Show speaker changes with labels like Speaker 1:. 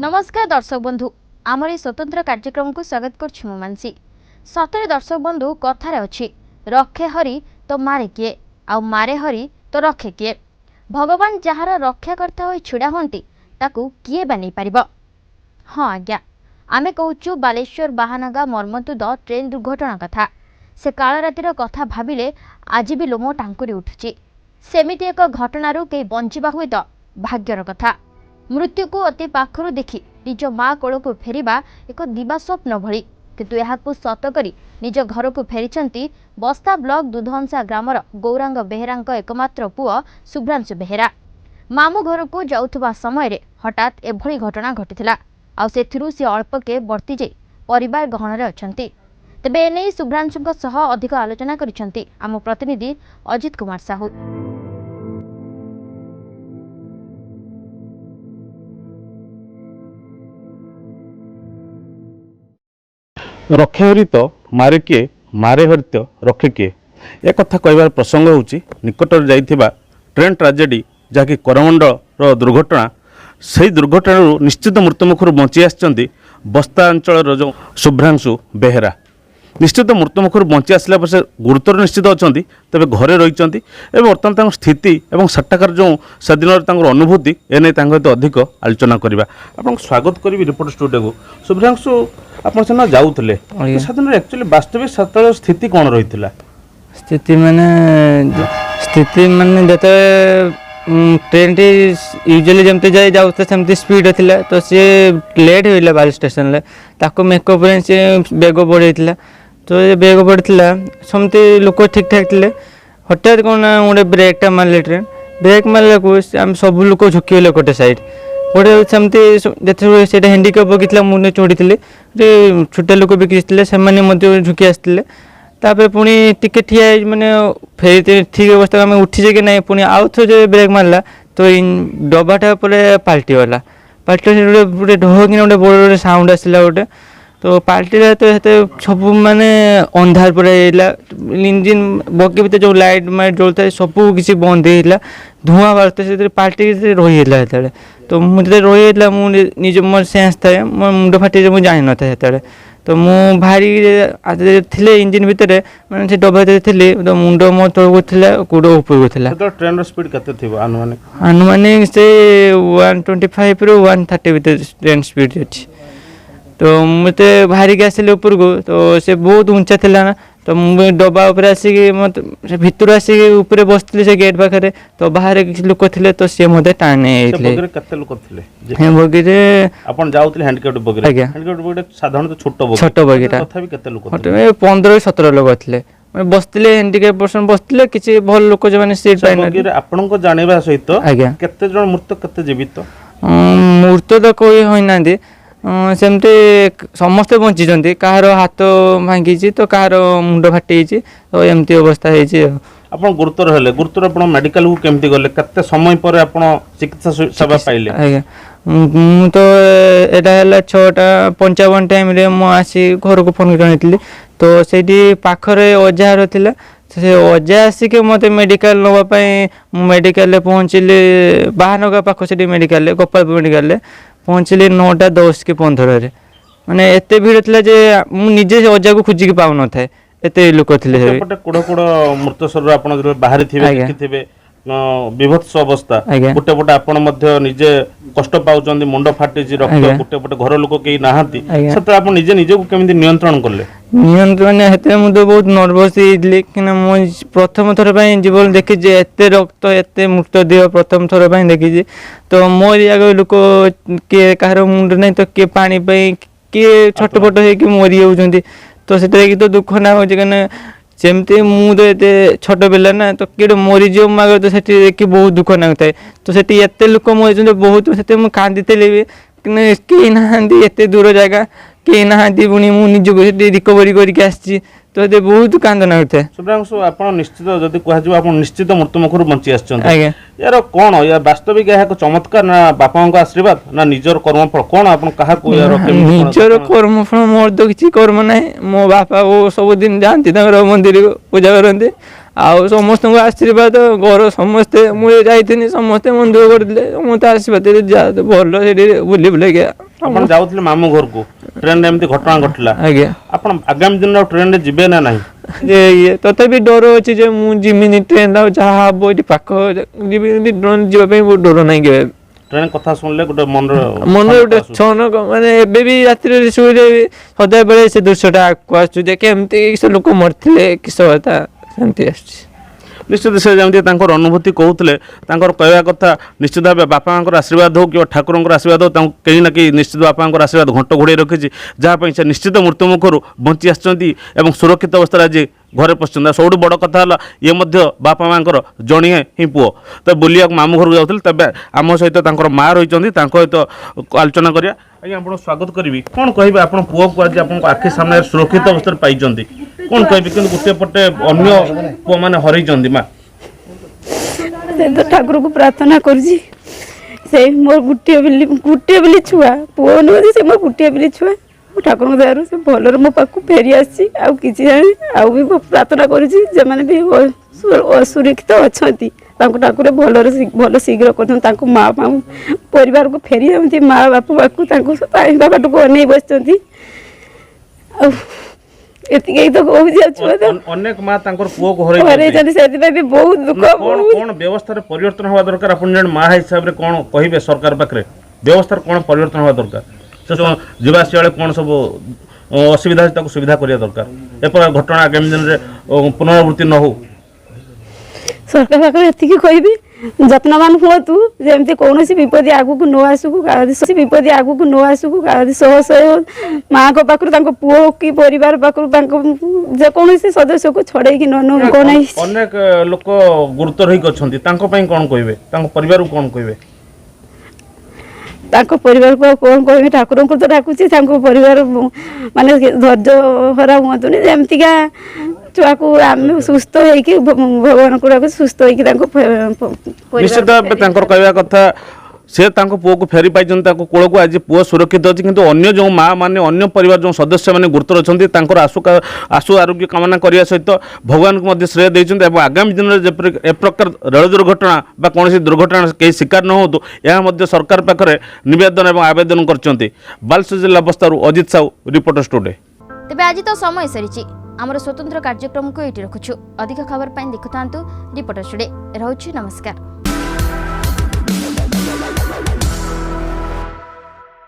Speaker 1: नमस्कार दर्शक बंधु आमर ये स्वतंत्र कार्यक्रम को स्वागत कर मानसी सतरे दर्शक बंधु कथार अच्छी रखे हरि तो मारे किए आ मारे हरि तो रखे किए भगवान जार रक्षाकर्ता हो छिड़ा हंती ताकू किए बा नहीं पारिबो। हाँ आज्ञा आमे कहूचु बालेश्वर बाहानगा मर्मन्तुद ट्रेन दुर्घटना कथा। से काल रातिर कथा भाविले आज भी लोम टांकुरी उठुची। सेमिति एक घटनारू के बंचिबा हुए तो भाग्यर कथा। मृत्यु को अति पाखरु देखि निज माँ कोल को फेरिबा एक दिवा स्वप्न भली किंतु एहाकु सत करी निज घर को फेरिचंती बस्ता ब्लॉक दुधंसा ग्रामर गौरांग बेहेरांक एकमात्र पुओ शुभ्रांशु बेहेरा। मामू घर को जाउथबा समय रे हठात एभली घटना घटिथिला आ सेथिरु से अल्पके बर्ती जाई परिवार गहन रे अछंती। तेबे एनै शुभ्रांशुक सह अधिक आलोचना करिसंती आम प्रतिनिधि अजित कुमार साहू।
Speaker 2: रखे हरि तो मारे किए मारे हरि तो रखे किए एक कथा कहबार प्रसंग होउची निकटर जाइथिबा ट्रेन ट्राजेडी जहाँकि करमंडल दुर्घटना से दुर्घटना निश्चित मृत्युमुखर बंची आसचंती बस्ता अंचल जो शुभ्रांशु बेहेरा निश्चित मृत्युमुखर बंची आसला पर से गुरुतर निश्चित अच्छा तेज घरे रही बर्तमान स्थिति और सेठाकार जो सेदिन अनुभूति एने सहित अधिक आलोचना करवा। आपको स्वागत करी रिपोर्ट स्टूडियो को। शुभ्रांशु आप सीना जाऊले सेदिन एक्चुअली वास्तविक सेतल स्थिति कौन रही
Speaker 3: स्थिति माने जते ट्रेन टी यूजुअली जमते जाए जाउते सेमती स्पीड थिला तो से लेट होइला बाल स्टेशन ले ताको मेकअप रे से बेग बढ़ैथिला तो ये बेग बढ़थिला समते लोक ठीक ठाक थिले हठात कोन ओडे ब्रेक टा मारले ट्रेन ब्रेक मारले को हम सब लोक झुकिले कोटे साइड ओडे सेमती जते सेटा हैंडीकैप बगितला मुने चोडीथिले रे छोटे लोक भी किथिले से माने मध्ये झुकी आस्थिले तापर पुणी टिके ठिया माने फेर ठीक अवस्था में उठी जे कि नहीं पुणी आउ थो जो ब्रेक मारला तो डबाटा पूरे पाल्टी वाला पाल्टी गोटे ढह कि गोटे बड़े साउंड आसला गोटे तो पाल्टी तो सब माने अंधार पूरा इंजिन बगी भीतर जो लाइट माइट जोलता सब किसी बंद होता धुआं बाहर से पाल्टी रही है तो मुझे रही है निज मोर सेंस था मोर मुंड फाटी मुझे जानी न था तो मु भारी थे इंजिन भितर मैंने से डबा थी तो मुंड मो तौक था गोड़ ऊपर को
Speaker 2: ट्रेन स्पीड केते
Speaker 3: अनुमानिक से 125 रु 130 भीतर ट्रेन स्पीड अच्छी तो मत भारी के आसिले ऊपर को तो से बहुत ऊंचा थिला ना तो मुझे डबा उपर आसिक मत भितर आसिक ऊपर बसते से गेट पाखे तो बाहर किसी लोक थे तो सी मत टाणी बगी छोट बगीटा 15-17 लोक थे बसते हैंडीकैप पर्सन बसते किसी भल लोक जो सीट
Speaker 2: पाइन जानवा सहित केते जन मृत केते जीवित
Speaker 3: मृत तो कोई होना सेमती समस्ते बंची कहार हाथ भांगी तो कहार मुंड फाटी तो एमती अवस्था
Speaker 2: आप गुरुतर हेले गुरुतर आप मेडिकल को केमती गले केते समय पर आप चिकित्सा सेवा पाइले
Speaker 3: आज्ञा मु तो एटा 6:55 टाइम रे मु आसी घर को फोन करनी तो सेठी पाखरे अजार थिला से अजा आसिक मत मेडिकल नापी मेडिकल पहुँचली बाहानगा पाख से मेडिकल गोपालपुर मेडिकल पहुँचली 9:10 कि 15 माने एते भीड़ थिला जे मु निजे अजा को खोजिक पाउ न थाए एते लोक थिले
Speaker 2: कोड़ कोड़ मृत शरीर आपण जो बाहर थिबे देखिथिबे विभत्स अवस्था गोटे पटे आपण मध्य निजे कष्ट पाउचंदी मुंड फाटी जी रक्त गोटे पटे घर लोक केही नाहांती सते आपण निजे निजे को केमिति नियंत्रण करले
Speaker 3: नियंत्रण हेते मु तो बहुत नर्वस हिली कि ना मु प्रथम थर पई जीवन देखि जे एते रक्त एते मुक्त देह प्रथम थर पई देखि जे तो मोर याग लोक के कहार मुंड नै तो के पानी पई के छटपट हे कि मरि होउचंदी तो सेते कि तो दुख ना हो जे कने सेमती मु तो ये छोट पिला ना तो किए मरीज मगर तो सेठी देखिए बहुत दुख लगता है तो सेठी एत लोक मरी बहुत से कांदी कहीं ना एत दूर जगह कहीं ना पुणी मुझे रिकवरी करके आसी तो ये बहुत कांद लगता है।
Speaker 2: शुभ्रांशु आप निश्चित जब कह निश्चित मृत्युमुखर बंची यार कौन या वास्तविक यह चमत्कार ना बापा आशीर्वाद ना निजर कर्मफल कौन आप
Speaker 3: निजर कर्मफल मोर तो किसी कर्म ना मो बापा वो सब दिन जाती मंदिर को पूजा करते आउ समस्त आशीर्वाद घर समस्ते मुझे जाइए समस्ते मंदिर करते मत आशीर्वाद भल से बुले बुले गया
Speaker 2: ଆପଣ ଯାଉଥିଲେ ମାମୁଁ ଘରକୁ ଟ୍ରେନରେ ଏମିତି ଘଟଣା ଘଟିଲା
Speaker 3: ଆଜ୍ଞା
Speaker 2: ଆପଣ ଆଗାମୀ ଦିନରେ ଟ୍ରେନରେ ଯିବେ ନା ନାହିଁ
Speaker 3: ଯେ ଇଏ ତଥାପି ଡର ଅଛି ଯେ ମୁଁ ଯିମିନି ଟ୍ରେନ୍ ଆଉ ଯାହା ହବ ଏଠି ପାଖ ଯିବି ଯିବା ପାଇଁ ବହୁତ ଡର ନାହିଁ କେବେ
Speaker 2: ଟ୍ରେନ କଥା ଶୁଣିଲେ ଗୋଟେ ମନରେ
Speaker 3: ମନରେ ଗୋଟେ ଛନକ ମାନେ ଏବେ ବି ରାତିରେ ଶୋଇଲେ ସଦାବେଳେ ସେ ଦୃଶ୍ୟଟା ଆଗକୁ ଆସୁଛି ଯେ କେମିତି ସେ ଲୋକ ମରିଥିଲେ କିସ କଥା ସେମିତି ଆସୁଛି
Speaker 2: ନିଶ୍ଚିତ ସେ ଯେମିତି ତାଙ୍କର ଅନୁଭୂତି କହୁଥିଲେ ତାଙ୍କର କହିବା କଥା ନିଶ୍ଚିତ ଭାବେ ବାପା ମାଙ୍କର ଆଶୀର୍ବାଦ ହେଉ କିମ୍ବା ଠାକୁରଙ୍କର ଆଶୀର୍ବାଦ ହେଉ ତାଙ୍କୁ କେହି ନା କେହି ନିଶ୍ଚିତ ବାପାଙ୍କର ଆଶୀର୍ବାଦ ଘଣ୍ଟ ଘୋଡ଼େଇ ରଖିଛି ଯାହା ପାଇଁ ସେ ନିଶ୍ଚିତ ମୃତ୍ୟୁମୁଖରୁ ବଞ୍ଚି ଆସିଛନ୍ତି ଏବଂ ସୁରକ୍ଷିତ ଅବସ୍ଥାରେ ଆଜି ଘରେ ପଶିଛନ୍ତି ଆଉ ସବୁଠୁ ବଡ଼ କଥା ହେଲା ଇଏ ମଧ୍ୟ ବାପା ମାଙ୍କର ଜଣିଏ ହିଁ ପୁଅ ତ ବୁଲିବାକୁ ମାମୁଁ ଘରକୁ ଯାଉଥିଲେ ତେବେ ଆମ ସହିତ ତାଙ୍କର ମା ରହିଛନ୍ତି ତାଙ୍କ ସହିତ ଆଲୋଚନା କରିବା ଆଜ୍ଞା ଆପଣଙ୍କୁ ସ୍ୱାଗତ କରିବି କ'ଣ କହିବେ ଆପଣ ପୁଅକୁ ଆଜି ଆପଣଙ୍କ ଆଖି ସାମ୍ନାରେ ସୁରକ୍ଷିତ ଅବସ୍ଥାରେ ପାଇଛନ୍ତି କ'ଣ କହିବି କିନ୍ତୁ ଗୋଟିଏ ପଟେ ଅନ୍ୟ ପୁଅମାନେ ହରେଇଛନ୍ତି ମା
Speaker 4: ସେ ତ ଠାକୁରକୁ ପ୍ରାର୍ଥନା କରୁଛି ସେଇ ମୋର ଗୋଟିଏ ବୋଲି ଛୁଆ ପୁଅ ନୁହେଁ ସେ ମୋର ଗୋଟିଏ ବୋଲି ଛୁଆ ମୁଁ ଠାକୁରଙ୍କ ଦୟାରୁ ସେ ଭଲରେ ମୋ ପାଖକୁ ଫେରି ଆସିଛି ଆଉ କିଛି ଜାଣି ଆଉ ବି ପ୍ରାର୍ଥନା କରୁଛି ସେମାନେ ବି ଅସୁରକ୍ଷିତ ଅଛନ୍ତି ତାଙ୍କୁ ଠାକୁର ଭଲ ଶୀଘ୍ର କରୁଛନ୍ତି ତାଙ୍କୁ ମା ପରିବାରକୁ ଫେରି ଯାଆନ୍ତି ମା ବାପା ପାଖକୁ ତାଙ୍କୁ ବାପାଠକୁ ଅନେଇ ବସିଛନ୍ତି ଆଉ ଏତିକି ତ କହୁଛି
Speaker 2: ଅନେକ ମା ତାଙ୍କର ପୁଅକୁ
Speaker 4: ହରେଇଛନ୍ତି ସେଥିପାଇଁ ବି ବହୁତ ଦୁଃଖ
Speaker 2: କ'ଣ ବ୍ୟବସ୍ଥାରେ ପରିବର୍ତ୍ତନ ହେବା ଦରକାର ଆପଣ ଜଣେ ମା ହିସାବରେ କ'ଣ କହିବେ ସରକାର ପାଖରେ ବ୍ୟବସ୍ଥାରେ କ'ଣ ପରିବର୍ତ୍ତନ ହେବା ଦରକାର ସେ ଯିବା ଆସିବା ବେଳେ କ'ଣ ସବୁ ଅସୁବିଧା ଅଛି ତାକୁ ସୁବିଧା କରିବା ଦରକାର ଏପରି ଘଟଣା ଆଗାମୀ ଦିନରେ ପୁନରାବୃତ୍ତି ନ ହଉ
Speaker 4: ସରକାର ପାଖରେ ଏତିକି କହିବି ଯତ୍ନବାନ ହୁଅନ୍ତୁ ଯେମିତି କୌଣସି ବିପଦ ଆଗକୁ ନ ଆସୁକୁ ଶହ ଶହ ମାଆଙ୍କ ପାଖରୁ ତାଙ୍କ ପୁଅ କି ପରିବାର ପାଖରୁ ତାଙ୍କ ଯେକୌଣସି ସଦସ୍ୟକୁ ଛଡ଼େଇକି ନ ନେଉ
Speaker 2: ଅନେକ ଲୋକ ଗୁରୁତର ହେଇକି ଅଛନ୍ତି ତାଙ୍କ ପାଇଁ କ'ଣ କହିବେ ତାଙ୍କ ପରିବାରକୁ କ'ଣ କହିବେ
Speaker 4: ତାଙ୍କ ପରିବାରକୁ ଆଉ କ'ଣ କହିବି ଠାକୁରଙ୍କୁ ତ ଡାକୁଛି ତାଙ୍କ ପରିବାର ମାନେ ଧୈର୍ଯ୍ୟ ହରା ହୁଅନ୍ତୁନି ଯେମିତିକା ଛୁଆକୁ ଆମେ ସୁସ୍ଥ ହେଇକି ଭଗବାନଙ୍କୁ ଡାକୁଛୁ ସୁସ୍ଥ ହେଇକି ତାଙ୍କୁ
Speaker 2: ନିଶ୍ଚିତ ଭାବେ ତାଙ୍କର କହିବା କଥା ସେ ତାଙ୍କ ପୁଅକୁ ଫେରି ପାଇଛନ୍ତି ତାଙ୍କ କୂଳକୁ ଆଜି ପୁଅ ସୁରକ୍ଷିତ ଅଛି କିନ୍ତୁ ଅନ୍ୟ ଯେଉଁ ମା ମାନେ ଅନ୍ୟ ପରିବାର ଯେଉଁ ସଦସ୍ୟମାନେ ଗୁରୁତର ଅଛନ୍ତି ତାଙ୍କର ଆଶୁ ଆରୋଗ୍ୟ କାମନା କରିବା ସହିତ ଭଗବାନଙ୍କୁ ମଧ୍ୟ ଶ୍ରେୟ ଦେଇଛନ୍ତି ଏବଂ ଆଗାମୀ ଦିନରେ ଯେପରି ଏ ପ୍ରକାର ରେଳ ଦୁର୍ଘଟଣା ବା କୌଣସି ଦୁର୍ଘଟଣା କେହି ଶିକାର ନ ହୁଅନ୍ତୁ ଏହା ମଧ୍ୟ ସରକାର ପାଖରେ ନିବେଦନ ଏବଂ ଆବେଦନ କରିଛନ୍ତି ବାଲେଶ୍ୱର ଜିଲ୍ଲା ବସ୍ତାରୁ ଅଜିତ ସାହୁ ରିପୋର୍ଟର୍ସ ଟୁଡେ
Speaker 1: ତେବେ ଆଜି ତ ସମୟ ସରିଛି ଆମର ସ୍ୱତନ୍ତ୍ର କାର୍ଯ୍ୟକ୍ରମକୁ ଏଇଠି ରଖୁଛୁ ଅଧିକ ଖବର ପାଇଁ ଦେଖୁଥାନ୍ତୁ ରିପୋର୍ଟର୍ସ ଟୁଡେ ରହୁଛି ନମସ୍କାର।